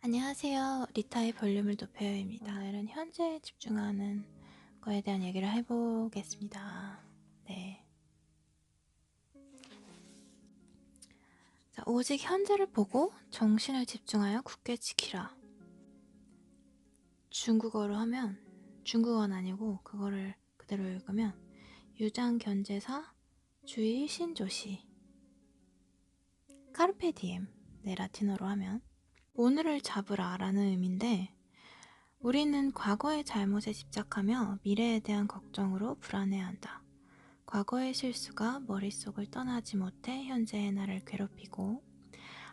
안녕하세요. 리타의 볼륨을 높여요입니다. 오늘은 현재에 집중하는 거에 대한 얘기를 해보겠습니다. 네. 자, 오직 현재를 보고 정신을 집중하여 굳게 지키라. 중국어로 하면, 중국어는 아니고 그거를 그대로 읽으면 유장견제사 주의 신조시 카르페 디엠. 네, 라틴어로 하면 오늘을 잡으라 라는 의미인데, 우리는 과거의 잘못에 집착하며 미래에 대한 걱정으로 불안해한다. 과거의 실수가 머릿속을 떠나지 못해 현재의 나를 괴롭히고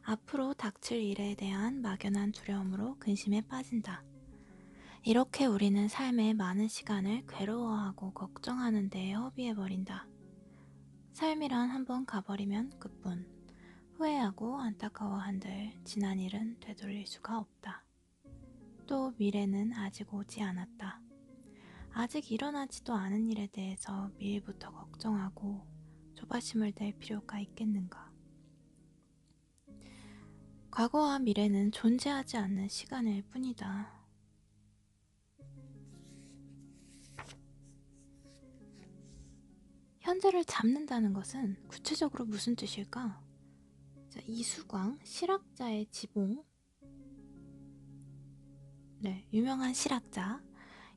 앞으로 닥칠 일에 대한 막연한 두려움으로 근심에 빠진다. 이렇게 우리는 삶의 많은 시간을 괴로워하고 걱정하는 데에 허비해버린다. 삶이란 한번 가버리면 끝뿐. 후회하고 안타까워한들 지난 일은 되돌릴 수가 없다. 또 미래는 아직 오지 않았다. 아직 일어나지도 않은 일에 대해서 미리부터 걱정하고 조바심을 낼 필요가 있겠는가? 과거와 미래는 존재하지 않는 시간일 뿐이다. 현재를 잡는다는 것은 구체적으로 무슨 뜻일까? 자, 이수광, 실학자의 지봉. 네, 유명한 실학자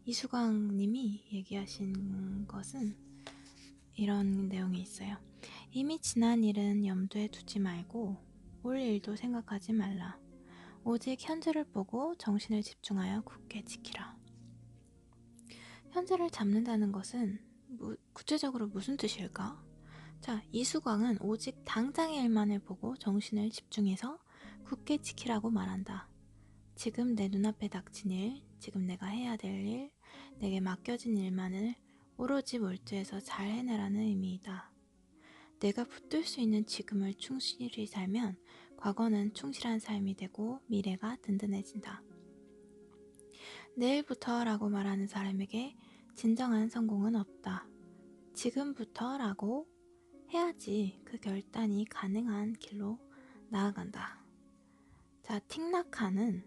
이수광 님이 얘기하신 것은 이런 내용이 있어요. 이미 지난 일은 염두에 두지 말고 올 일도 생각하지 말라. 오직 현재를 보고 정신을 집중하여 굳게 지키라. 현재를 잡는다는 것은 구체적으로 무슨 뜻일까? 자, 이수광은 오직 당장의 일만을 보고 정신을 집중해서 굳게 지키라고 말한다. 지금 내 눈앞에 닥친 일, 지금 내가 해야 될 일, 내게 맡겨진 일만을 오로지 몰두해서 잘 해내라는 의미이다. 내가 붙들 수 있는 지금을 충실히 살면 과거는 충실한 삶이 되고 미래가 든든해진다. 내일부터 라고 말하는 사람에게 진정한 성공은 없다. 지금부터 라고 해야지 그 결단이 가능한 길로 나아간다. 자, 틱낙하는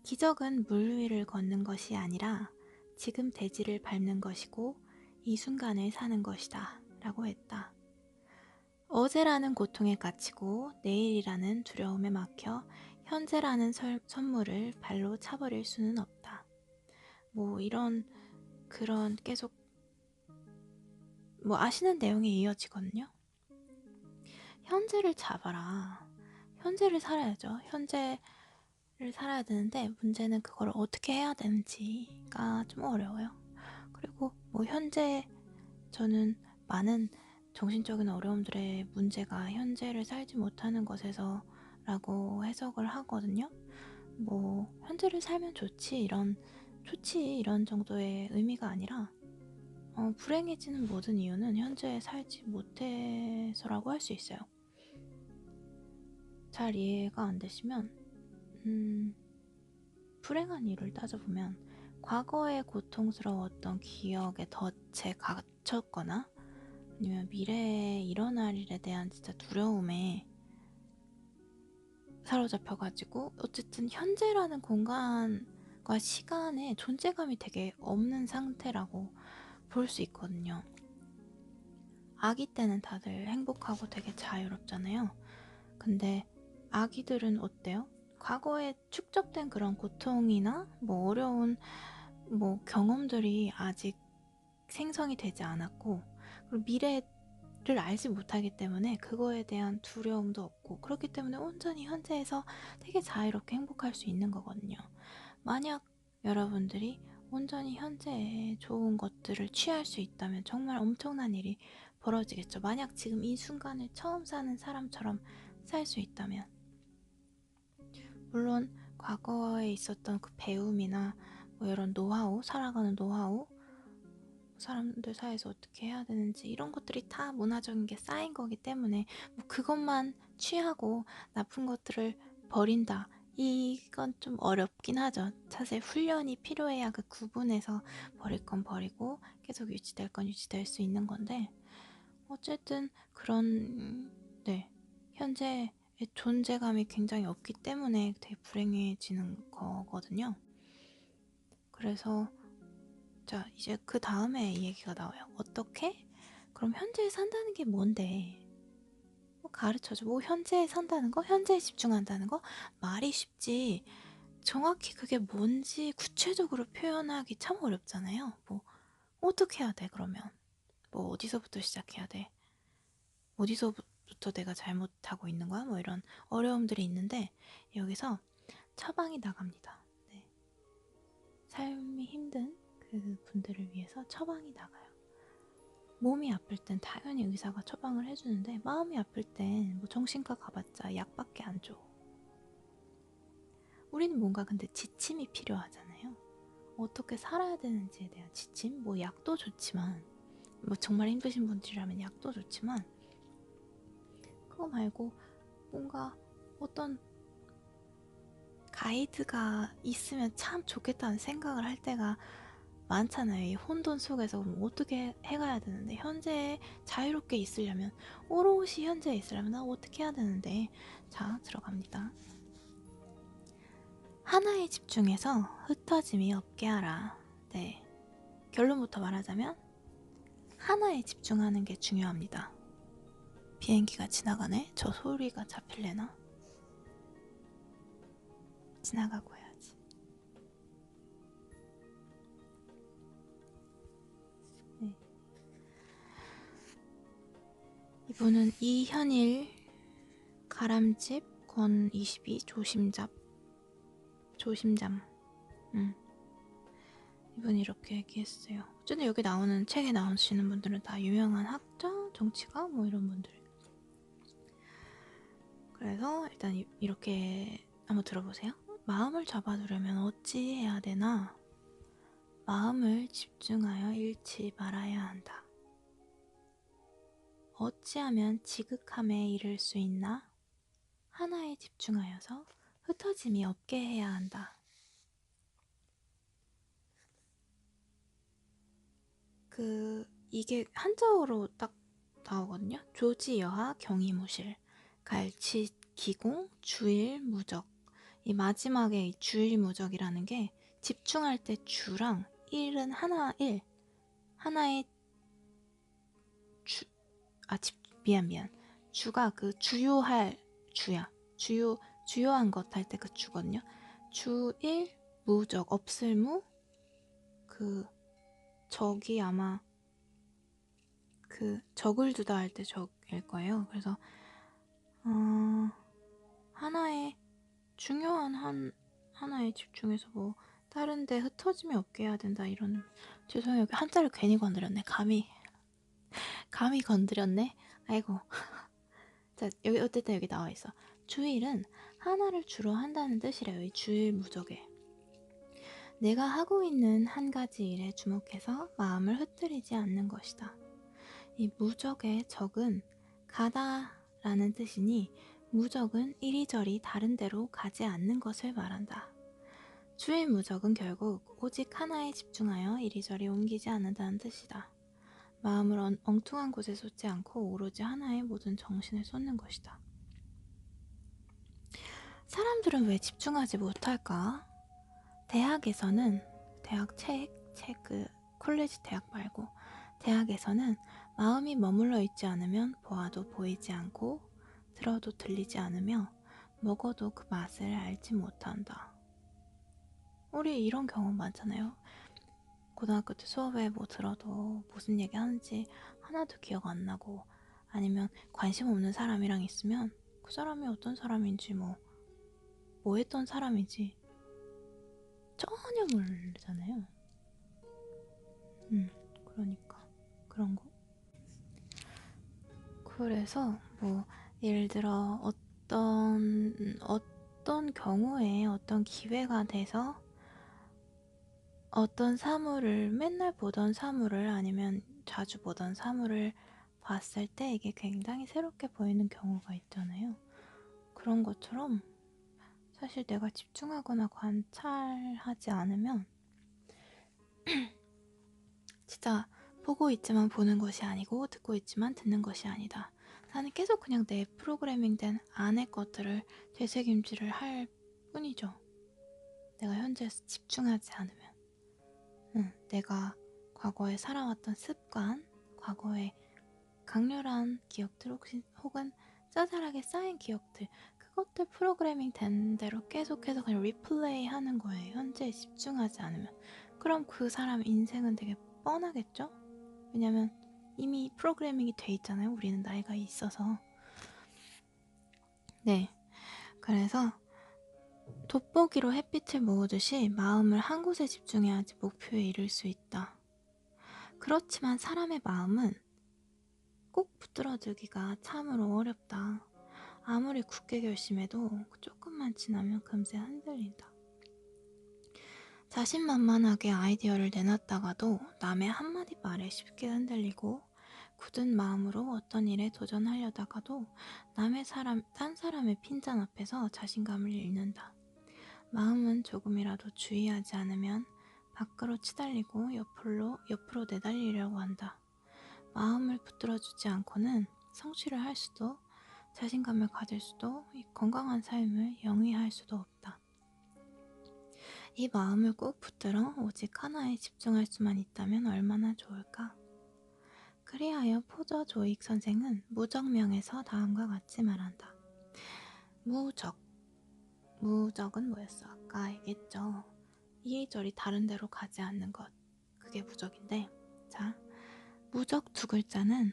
기적은 물 위를 걷는 것이 아니라 지금 대지를 밟는 것이고 이 순간을 사는 것이다 라고 했다. 어제라는 고통에 갇히고 내일이라는 두려움에 막혀 현재라는 선물을 발로 차버릴 수는 없다. 그런 계속 아시는 내용이 이어지거든요. 현재를 잡아라. 현재를 살아야죠. 현재를 살아야 되는데 문제는 그걸 어떻게 해야 되는지가 좀 어려워요. 그리고 현재 저는 많은 정신적인 어려움들의 문제가 현재를 살지 못하는 것에서 라고 해석을 하거든요. 현재를 살면 좋지 이런 정도의 의미가 아니라 불행해지는 모든 이유는 현재에 살지 못해서라고 할 수 있어요. 잘 이해가 안 되시면 불행한 이유를 따져보면 과거의 고통스러웠던 기억에 덫에 갇혔거나 아니면 미래에 일어날 일에 대한 진짜 두려움에 사로잡혀가지고 어쨌든 현재라는 공간과 시간에 존재감이 되게 없는 상태라고 볼 수 있거든요. 아기 때는 다들 행복하고 되게 자유롭잖아요. 근데 아기들은 어때요? 과거에 축적된 그런 고통이나 어려운 경험들이 아직 생성이 되지 않았고, 그리고 미래를 알지 못하기 때문에 그거에 대한 두려움도 없고, 그렇기 때문에 온전히 현재에서 되게 자유롭게 행복할 수 있는 거거든요. 만약 여러분들이 온전히 현재에 좋은 것들을 취할 수 있다면 정말 엄청난 일이 벌어지겠죠. 만약 지금 이 순간을 처음 사는 사람처럼 살 수 있다면. 물론 과거에 있었던 그 배움이나 이런 노하우, 살아가는 노하우, 사람들 사이에서 어떻게 해야 되는지 이런 것들이 다 문화적인 게 쌓인 거기 때문에 그것만 취하고 나쁜 것들을 버린다, 이건 좀 어렵긴 하죠. 사실 훈련이 필요해야 그 구분해서 버릴 건 버리고 계속 유지될 건 유지될 수 있는 건데, 어쨌든 그런 현재에 존재감이 굉장히 없기 때문에 되게 불행해지는 거거든요. 그래서 자, 이제 그 다음에 이 얘기가 나와요. 어떻게? 그럼 현재에 산다는 게 뭔데? 뭐 가르쳐줘. 뭐 현재에 산다는 거? 현재에 집중한다는 거? 말이 쉽지. 정확히 그게 뭔지 구체적으로 표현하기 참 어렵잖아요. 뭐 어떻게 해야 돼 그러면? 뭐 어디서부터 시작해야 돼? 어디서부터 내가 잘못하고 있는 거야? 뭐 이런 어려움들이 있는데 여기서 처방이 나갑니다. 네. 삶이 힘든 그 분들을 위해서 처방이 나가요. 몸이 아플 땐 당연히 의사가 처방을 해주는데 마음이 아플 땐 뭐 정신과 가봤자 약밖에 안 줘. 우리는 뭔가 근데 지침이 필요하잖아요. 어떻게 살아야 되는지에 대한 지침? 뭐 약도 좋지만 뭐 정말 힘드신 분들이라면 약도 좋지만 그거 말고 뭔가 어떤 가이드가 있으면 참 좋겠다는 생각을 할 때가 많잖아요. 이 혼돈 속에서 어떻게 해가야 되는데 현재에 자유롭게 있으려면 오롯이 현재에 있으려면 나 어떻게 해야 되는데 자 들어갑니다. 하나에 집중해서 흩어짐이 없게 하라. 네, 결론부터 말하자면 하나에 집중하는 게 중요합니다. 비행기가 지나가네? 저 소리가 잡힐래나? 지나가고 해야지. 네. 이분은 이현일 가람집 권 22 조심잠 이분이 이렇게 얘기했어요. 어쨌든 여기 나오는 책에 나오시는 분들은 다 유명한 학자, 정치가 뭐 이런 분들. 그래서 일단 이렇게 한번 들어보세요. 마음을 잡아두려면 어찌 해야 되나? 마음을 집중하여 잃지 말아야 한다. 어찌하면 지극함에 이를 수 있나? 하나에 집중하여서 흩어짐이 없게 해야 한다. 이게 한자어로 딱 나오거든요. 조지 여하 경이무실 갈치 기공 주일 무적. 이 마지막에 이 주일 무적이라는 게 집중할 때 주랑 일은 하나의 미안 주가 그 주요할 주야. 주요한 것 할 때 그 주거든요. 주일 무적 없을 무 그 적이 아마 그 적을 두다 할 때 적일 거예요. 그래서 하나의 중요한 하나에 집중해서 뭐 다른 데 흩어짐이 없게 해야 된다 이런. 죄송해요. 한자를 괜히 건드렸네. 감히 건드렸네. 아이고. 자, 여기 어쨌든 여기 나와 있어. 주일은 하나를 주로 한다는 뜻이래요. 이 주일 무적에. 내가 하고 있는 한 가지 일에 주목해서 마음을 흩뜨리지 않는 것이다. 이 무적의 적은 가다라는 뜻이니 무적은 이리저리 다른 데로 가지 않는 것을 말한다. 주일 무적은 결국 오직 하나에 집중하여 이리저리 옮기지 않는다는 뜻이다. 마음을 엉뚱한 곳에 쏟지 않고 오로지 하나에 모든 정신을 쏟는 것이다. 사람들은 왜 집중하지 못할까? 대학에서는 대학 그 콜레지 대학 말고 대학에서는 마음이 머물러 있지 않으면 보아도 보이지 않고 들어도 들리지 않으며 먹어도 그 맛을 알지 못한다. 우리 이런 경험 많잖아요. 고등학교 때 수업에 뭐 들어도 무슨 얘기 하는지 하나도 기억 안 나고 아니면 관심 없는 사람이랑 있으면 그 사람이 어떤 사람인지 뭐 했던 사람인지 전혀 모르잖아요. 그러니까 그런 거. 그래서 뭐 예를 들어 어떤 경우에 어떤 기회가 돼서 어떤 사물을 맨날 보던 사물을 아니면 자주 보던 사물을 봤을 때 이게 굉장히 새롭게 보이는 경우가 있잖아요. 그런 것처럼 사실 내가 집중하거나 관찰하지 않으면 진짜 보고 있지만 보는 것이 아니고 듣고 있지만 듣는 것이 아니다. 나는 계속 그냥 내 프로그래밍된 안의 것들을 되새김질을 할 뿐이죠. 내가 현재에서 집중하지 않으면. 내가 과거에 살아왔던 습관, 과거에 강렬한 기억들 혹은 짜잘하게 쌓인 기억들, 그것들 프로그래밍 된 대로 계속해서 그냥 리플레이 하는 거예요. 현재에 집중하지 않으면. 그럼 그 사람 인생은 되게 뻔하겠죠? 왜냐면 이미 프로그래밍이 돼 있잖아요. 우리는 나이가 있어서. 네. 그래서 돋보기로 햇빛을 모으듯이 마음을 한 곳에 집중해야지 목표에 이를 수 있다. 그렇지만 사람의 마음은 꼭 붙들어두기가 참으로 어렵다. 아무리 굳게 결심해도 조금만 지나면 금세 흔들린다. 자신만만하게 아이디어를 내놨다가도 남의 한마디 말에 쉽게 흔들리고 굳은 마음으로 어떤 일에 도전하려다가도 딴 사람의 핀잔 앞에서 자신감을 잃는다. 마음은 조금이라도 주의하지 않으면 밖으로 치달리고 옆으로 내달리려고 한다. 마음을 붙들어주지 않고는 성취를 할 수도 자신감을 가질 수도 건강한 삶을 영위할 수도 없다. 이 마음을 꼭 붙들어 오직 하나에 집중할 수만 있다면 얼마나 좋을까? 그리하여 포저 조익 선생은 무적명에서 다음과 같이 말한다. 무적은 뭐였어? 아까 얘기했죠. 이리저리 다른 데로 가지 않는 것. 그게 무적인데, 자, 무적 두 글자는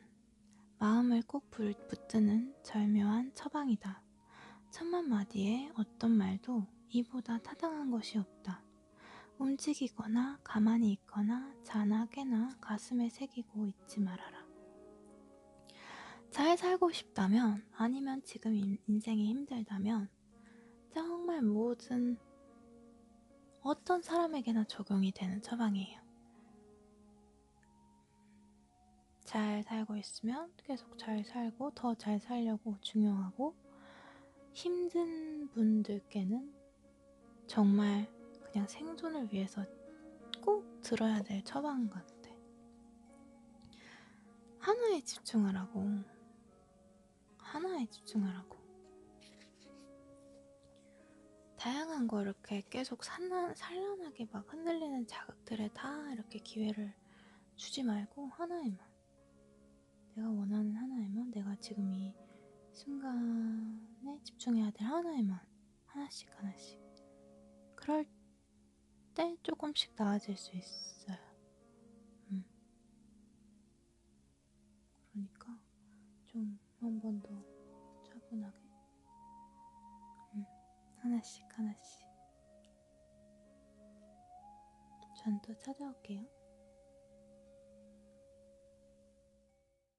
마음을 꼭 붙드는 절묘한 처방이다. 천만 마디에 어떤 말도 이보다 타당한 것이 없다. 움직이거나 가만히 있거나 자나 깨나 가슴에 새기고 있지 말아라. 잘 살고 싶다면, 아니면 지금 인생이 힘들다면 정말 어떤 사람에게나 적용이 되는 처방이에요. 잘 살고 있으면 계속 잘 살고 더 잘 살려고 중요하고, 힘든 분들께는 정말 그냥 생존을 위해서 꼭 들어야 될 처방 같아. 하나에 집중하라고. 다양한 거 이렇게 계속 산란하게 막 흔들리는 자극들에 다 이렇게 기회를 주지 말고 하나에만, 내가 원하는 하나에만, 내가 지금 이 순간에 집중해야 될 하나에만 하나씩 그럴 때 조금씩 나아질 수 있어요. 그러니까 좀 한 번 더 차분하게 하나씩 전 또 찾아올게요.